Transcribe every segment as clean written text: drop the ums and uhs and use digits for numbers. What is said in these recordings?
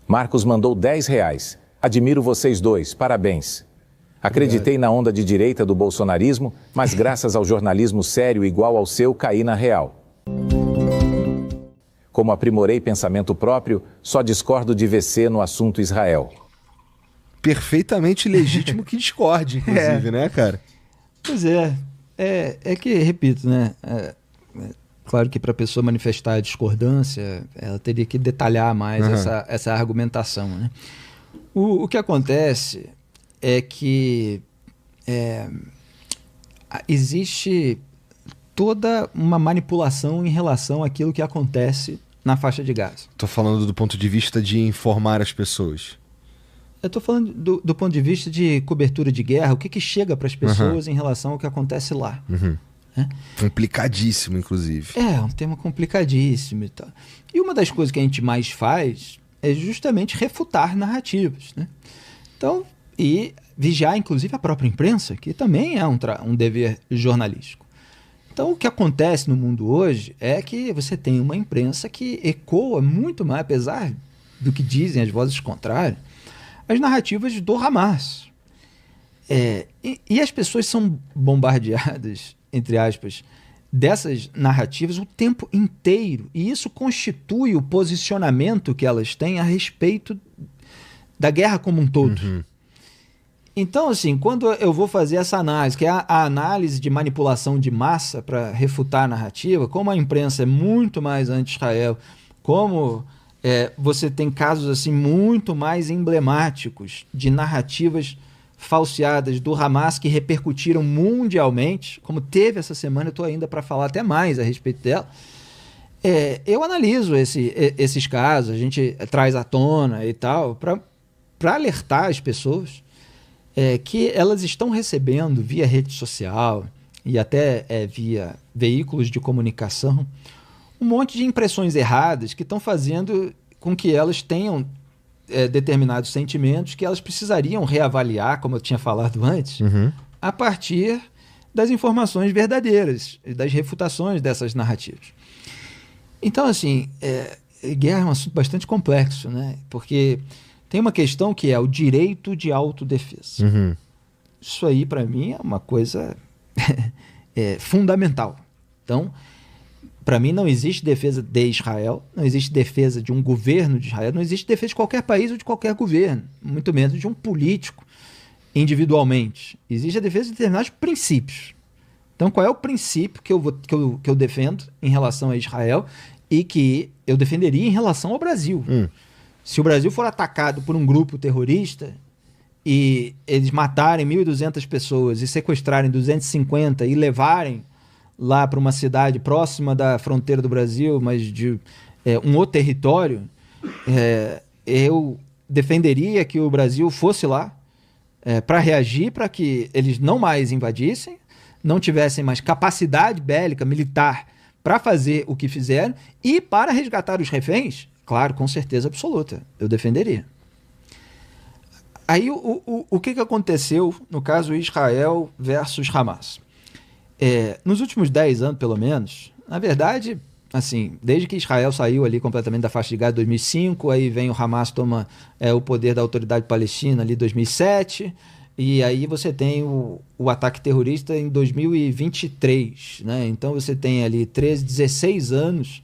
Marcos mandou R$ 10. Admiro vocês dois, parabéns. Acreditei na onda de direita do bolsonarismo, mas graças ao jornalismo sério igual ao seu, caí na real. Como aprimorei pensamento próprio, só discordo de VC no assunto Israel. Perfeitamente legítimo que discorde, inclusive, né, cara? Pois é. É que, repito, né? Claro que para a pessoa manifestar a discordância, ela teria que detalhar mais essa argumentação, né? O que acontece é que existe toda uma manipulação em relação àquilo que acontece na faixa de Gaza. Tô falando do ponto de vista de informar as pessoas. Eu estou falando do ponto de vista de cobertura de guerra, o que chega para as pessoas em relação ao que acontece lá. Né? Complicadíssimo, inclusive. É um tema complicadíssimo e tal. E uma das coisas que a gente mais faz é justamente refutar narrativas, né? Então, e vigiar, inclusive, a própria imprensa, que também é um dever jornalístico. Então, o que acontece no mundo hoje é que você tem uma imprensa que ecoa muito mais, apesar do que dizem as vozes contrárias, as narrativas do Hamas. E as pessoas são bombardeadas, entre aspas, dessas narrativas o tempo inteiro. E isso constitui o posicionamento que elas têm a respeito da guerra como um todo. Então, assim, quando eu vou fazer essa análise, que é a análise de manipulação de massa para refutar a narrativa, como a imprensa é muito mais anti-Israel, como você tem casos assim muito mais emblemáticos de narrativas falseadas do Hamas que repercutiram mundialmente, como teve essa semana, eu estou ainda para falar até mais a respeito dela. Eu analiso esses casos, a gente traz à tona e tal, para alertar as pessoas que elas estão recebendo via rede social e até via veículos de comunicação um monte de impressões erradas que estão fazendo com que elas tenham determinados sentimentos que elas precisariam reavaliar, como eu tinha falado antes, a partir das informações verdadeiras, das refutações dessas narrativas. Então, assim, guerra é um assunto bastante complexo, né? Porque tem uma questão que é o direito de autodefesa. Isso aí, para mim, é uma coisa fundamental. Então, para mim, não existe defesa de Israel, não existe defesa de um governo de Israel, não existe defesa de qualquer país ou de qualquer governo, muito menos de um político individualmente. Existe a defesa de determinados princípios. Então, qual é o princípio que eu defendo em relação a Israel e que eu defenderia em relação ao Brasil? Se o Brasil for atacado por um grupo terrorista e eles matarem 1.200 pessoas e sequestrarem 250 e levarem lá para uma cidade próxima da fronteira do Brasil, mas de um outro território, eu defenderia que o Brasil fosse lá para reagir, para que eles não mais invadissem, não tivessem mais capacidade bélica, militar, para fazer o que fizeram e para resgatar os reféns, claro, com certeza absoluta, eu defenderia. Aí o que aconteceu no caso Israel versus Hamas? Nos últimos 10 anos, pelo menos, na verdade, assim, desde que Israel saiu ali completamente da faixa de Gaza em 2005, aí vem o Hamas, toma o poder da autoridade palestina ali em 2007, e aí você tem o ataque terrorista em 2023, né? Então você tem ali 16 anos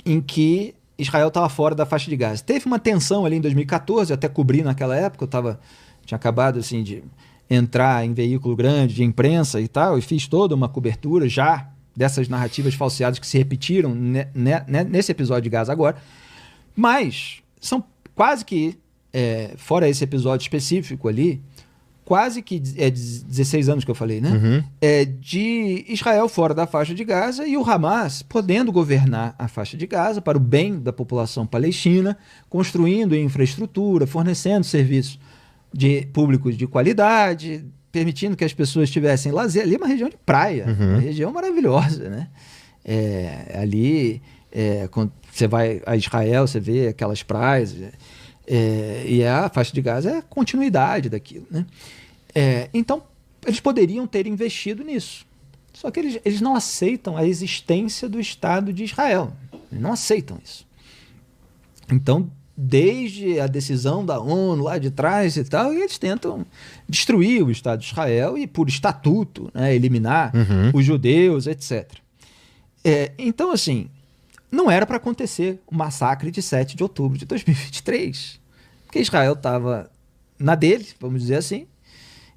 em que Israel estava fora da faixa de Gaza. Teve uma tensão ali em 2014, eu até cobri naquela época, tinha acabado assim de entrar em veículo grande de imprensa e tal, e fiz toda uma cobertura já dessas narrativas falseadas que se repetiram nesse episódio de Gaza agora, mas são quase que, fora esse episódio específico ali, quase que 16 anos que eu falei, né? De Israel fora da faixa de Gaza e o Hamas podendo governar a faixa de Gaza para o bem da população palestina, construindo infraestrutura, fornecendo serviços públicos de qualidade, permitindo que as pessoas tivessem lazer. Ali é uma região de praia, uma região maravilhosa, né? Ali, quando você vai a Israel, você vê aquelas praias, e a faixa de Gaza é a continuidade daquilo, né? Então, eles poderiam ter investido nisso. Só que eles não aceitam a existência do Estado de Israel. Eles não aceitam isso. Então, desde a decisão da ONU lá de trás e tal, eles tentam destruir o Estado de Israel e, por estatuto, né, eliminar os judeus, etc. Então, assim, não era para acontecer o massacre de 7 de outubro de 2023, porque Israel estava na dele, vamos dizer assim,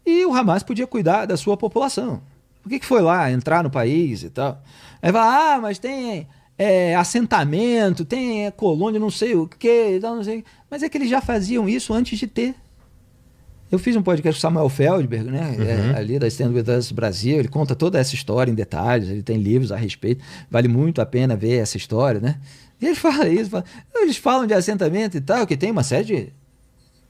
e o Hamas podia cuidar da sua população. Por que foi lá entrar no país e tal? Aí fala, mas tem assentamento, tem colônia, não sei o quê, não sei. Mas é que eles já faziam isso antes de ter. Eu fiz um podcast com o Samuel Feldberg, né? Ali da Stand With Us Brasil, ele conta toda essa história em detalhes, ele tem livros a respeito, vale muito a pena ver essa história, né? E ele fala isso, eles falam de assentamento e tal, que tem uma série de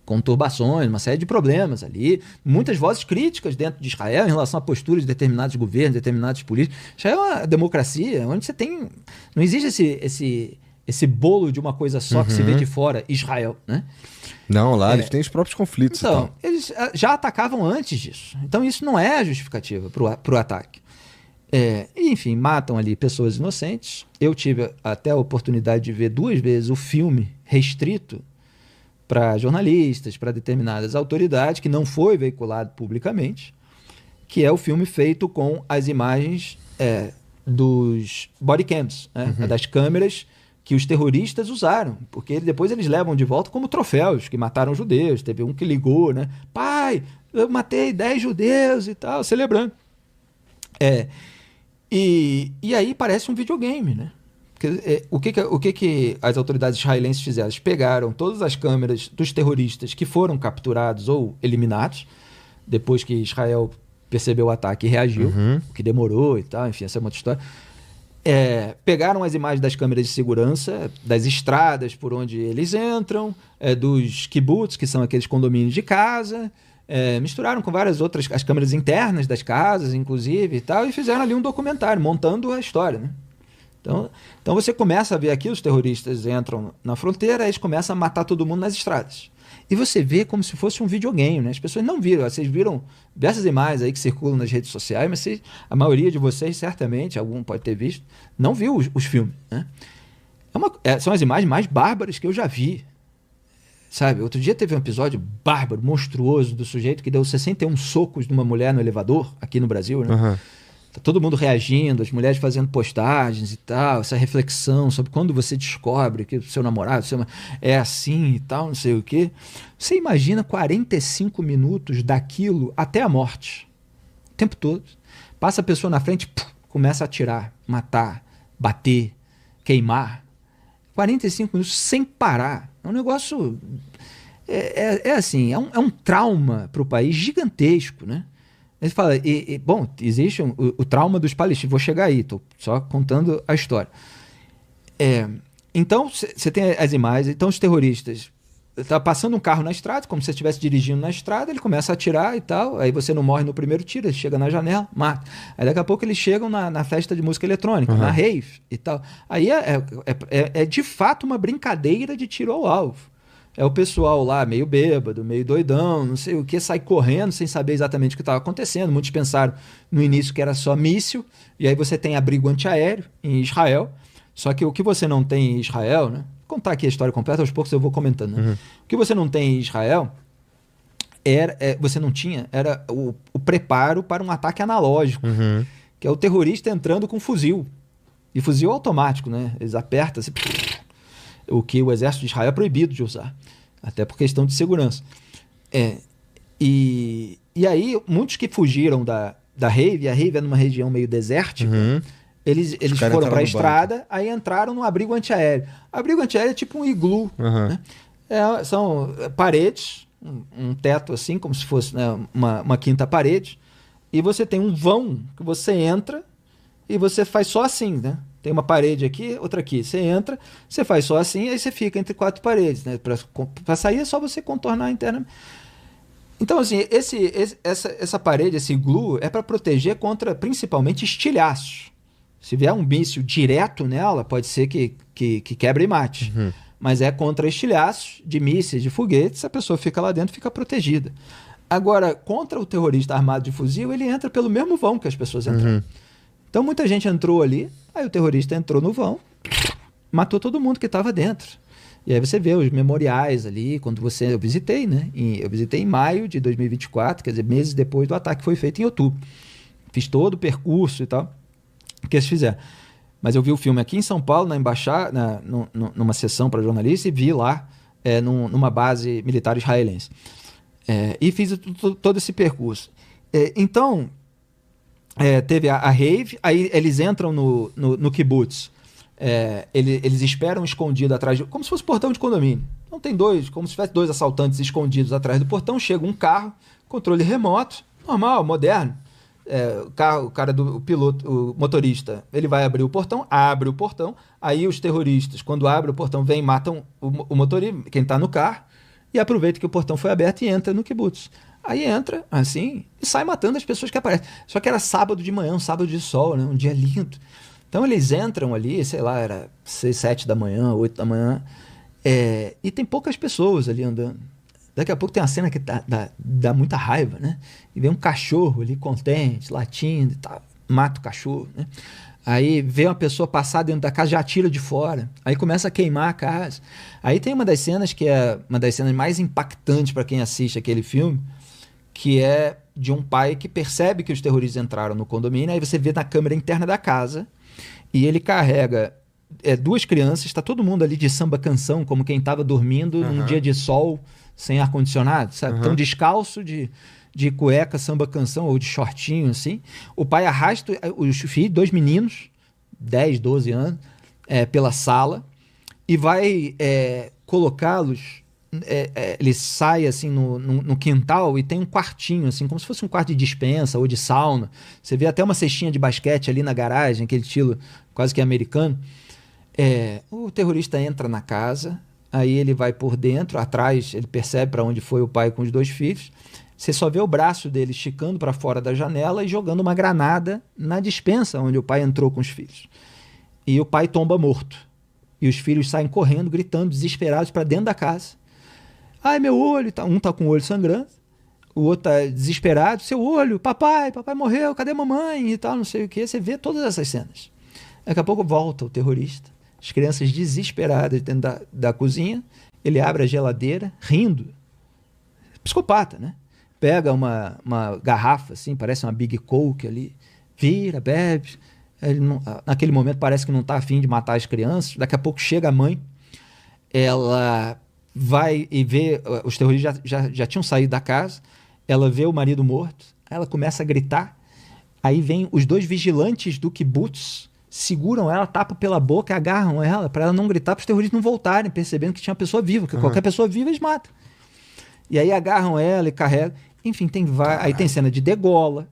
conturbações, uma série de problemas ali, muitas vozes críticas dentro de Israel em relação à postura de determinados governos, determinados políticos. Israel é uma democracia onde você tem... Não existe esse bolo de uma coisa só que se vê de fora, Israel, né? Não, lá eles têm os próprios conflitos. Então, eles já atacavam antes disso. Então isso não é a justificativa para o ataque. Enfim, matam ali pessoas inocentes. Eu tive até a oportunidade de ver 2 vezes o filme restrito para jornalistas, para determinadas autoridades, que não foi veiculado publicamente, que é o filme feito com as imagens dos bodycams, né? Das câmeras que os terroristas usaram, porque depois eles levam de volta como troféus, que mataram judeus. Teve um que ligou, né? Pai, eu matei 10 judeus e tal, celebrando. E aí parece um videogame, né? O que as autoridades israelenses fizeram? Eles pegaram todas as câmeras dos terroristas que foram capturados ou eliminados, depois que Israel percebeu o ataque e reagiu, o que demorou e tal, enfim, essa é uma outra história. Pegaram as imagens das câmeras de segurança, das estradas por onde eles entram, dos kibbutz, que são aqueles condomínios de casa, misturaram com várias outras, as câmeras internas das casas, inclusive, e tal, e fizeram ali um documentário, montando a história, né? Então você começa a ver aqui, os terroristas entram na fronteira, eles começam a matar todo mundo nas estradas. E você vê como se fosse um videogame, né? As pessoas não viram, vocês viram diversas imagens aí que circulam nas redes sociais, mas a maioria de vocês, certamente, algum pode ter visto, não viu os filmes, né? São as imagens mais bárbaras que eu já vi. Sabe, outro dia teve um episódio bárbaro, monstruoso, do sujeito que deu 61 socos numa mulher no elevador, aqui no Brasil, né? Tá todo mundo reagindo, as mulheres fazendo postagens e tal, essa reflexão sobre quando você descobre que o seu namorado é assim e tal, não sei o quê. Você imagina 45 minutos daquilo até a morte, o tempo todo. Passa a pessoa na frente, começa a atirar, matar, bater, queimar. 45 minutos sem parar. É um negócio... assim, é um trauma para o país gigantesco, né? Ele fala, bom, existe o trauma dos palestinos, vou chegar aí, estou só contando a história. Então, você tem as imagens, então os terroristas, tá passando um carro na estrada, como se você estivesse dirigindo na estrada, ele começa a atirar e tal, aí você não morre no primeiro tiro, ele chega na janela, mata. Aí daqui a pouco eles chegam na festa de música eletrônica, na rave e tal. Aí é de fato uma brincadeira de tiro ao alvo. É o pessoal lá meio bêbado, meio doidão, não sei o que, sai correndo sem saber exatamente o que estava acontecendo. Muitos pensaram no início que era só míssil, e aí você tem abrigo antiaéreo em Israel. Só que o que você não tem em Israel, né? Vou contar aqui a história completa, aos poucos eu vou comentando. Né? O que você não tem em Israel era o preparo para um ataque analógico, que é o terrorista entrando com fuzil. E fuzil automático, né? Eles apertam assim, o que o exército de Israel é proibido de usar, até por questão de segurança. E aí, muitos que fugiram da rave, e a rave é numa região meio desértica, eles foram para a estrada, aí entraram no abrigo antiaéreo. Abrigo antiaéreo é tipo um iglu, né? São paredes, um teto assim, como se fosse, né, uma quinta parede, e você tem um vão que você entra e você faz só assim, né? Tem uma parede aqui, outra aqui. Você entra, você faz só assim, aí você fica entre 4 paredes, né? Para sair é só você contornar internamente. Então, assim, essa parede, esse glue, é para proteger contra, principalmente, estilhaços. Se vier um míssil direto nela, pode ser que quebre e mate. Mas é contra estilhaços de mísseis, de foguetes, a pessoa fica lá dentro e fica protegida. Agora, contra o terrorista armado de fuzil, ele entra pelo mesmo vão que as pessoas entram. Então, muita gente entrou ali, aí o terrorista entrou no vão, matou todo mundo que estava dentro. E aí você vê os memoriais ali, eu visitei, né? Eu visitei em maio de 2024, quer dizer, meses depois do ataque que foi feito em outubro. Fiz todo o percurso e tal, que eles fizeram. Mas eu vi o filme aqui em São Paulo, na embaixada, numa sessão para jornalistas, e vi lá, numa base militar israelense. E fiz todo esse percurso. Então, teve a rave, aí eles entram no kibbutz. Eles esperam escondido atrás, como se fosse portão de condomínio. Não tem como se tivesse 2 assaltantes escondidos atrás do portão. Chega um carro, controle remoto, normal, moderno. O piloto, o motorista, ele vai abrir o portão, abre o portão. Aí os terroristas, quando abrem o portão, vêm e matam o motorista, quem está no carro, e aproveita que o portão foi aberto e entra no kibbutz. Aí entra, assim, e sai matando as pessoas que aparecem. Só que era sábado de manhã, um sábado de sol, né? Um dia lindo. Então eles entram ali, sei lá, era 6, 7 da manhã, 8 da manhã, e tem poucas pessoas ali andando. Daqui a pouco tem uma cena que dá muita raiva, né? E vem um cachorro ali contente, latindo e tal, mata o cachorro, né? Aí vê uma pessoa passar dentro da casa, já atira de fora. Aí começa a queimar a casa. Aí tem uma das cenas que é uma das cenas mais impactantes para quem assiste aquele filme, que é de um pai que percebe que os terroristas entraram no condomínio. Aí você vê na câmera interna da casa, e ele carrega 2 crianças, está todo mundo ali de samba canção, como quem estava dormindo num dia de sol, sem ar-condicionado, sabe? Tão descalço, de cueca, samba canção, ou de shortinho, assim. O pai arrasta os filhos, 2 meninos, 10, 12 anos, pela sala, e vai colocá-los. Ele sai assim no quintal e tem um quartinho, assim, como se fosse um quarto de despensa ou de sauna. Você vê até uma cestinha de basquete ali na garagem, aquele estilo quase que americano. O terrorista entra na casa, aí ele vai por dentro, atrás, ele percebe para onde foi o pai com os 2 filhos. Você só vê o braço dele esticando para fora da janela e jogando uma granada na despensa onde o pai entrou com os filhos. E o pai tomba morto. E os filhos saem correndo, gritando, desesperados, para dentro da casa. Ai, meu olho, um tá com o olho sangrando, o outro tá desesperado, seu olho, papai morreu, cadê a mamãe e tal, não sei o que. Você vê todas essas cenas. Daqui a pouco volta o terrorista, as crianças desesperadas dentro da cozinha, ele abre a geladeira, rindo, psicopata, né? Pega uma garrafa, assim, parece uma Big Coke ali, vira, bebe, naquele momento parece que não tá afim de matar as crianças. Daqui a pouco chega a mãe, ela vai e vê, os terroristas já tinham saído da casa, ela vê o marido morto, ela começa a gritar, aí vem os 2 vigilantes do kibbutz, seguram ela, tapam pela boca, agarram ela, para ela não gritar, para os terroristas não voltarem, percebendo que tinha uma pessoa viva, que qualquer pessoa viva eles matam. E aí agarram ela e carregam, enfim, aí tem cena de degola,